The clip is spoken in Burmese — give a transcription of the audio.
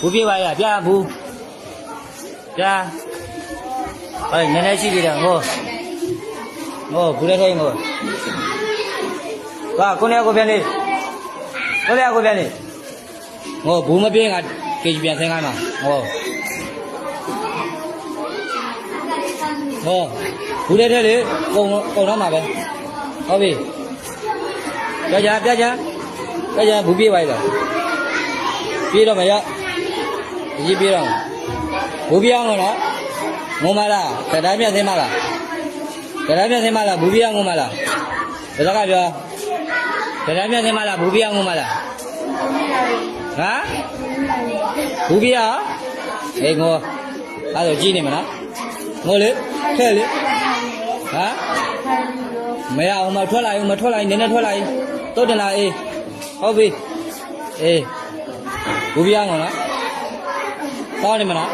ဘူးပြေးပါရပြဘူးပြဟဲ့နည်းနည်းရှိသေးတယ်ဟောဘူးလေးထိုင်ဟောကိုနေကိုပြန်နေကိုနေကိုပြန်နေဘူးမပြေးငါကေကြီးပြန်ဆင်းခိုင်းမှာဘူးလေးထဲလေကုန်တော့မှာပဲဟုတ်ပြီပြကြဘူးပြေးပါလားပြေးတော့မရရေးပြေးတော့ဘူးပြေးအောင်နော်ငုံမလားတရားပြဆင်းမလားဘူးပြေးအောင်ငုံမလားဒါကပြောတရားပြဆင်းမလားဘူးပြေးအောင်ငုံမလားဟမ်ဘူးပြေးအောင်အေးငေါအဲ့ဒါကြည့်နေမလားငိုလေထဲလေဟမ်မရအောင်မထွက်လာရင်နည်းနည်းထွက်လာရင်တုတ်တင်လာအေးဟုတ်ပြီအေးဘူးပြေးအောင်နော်တောင်းနေမလား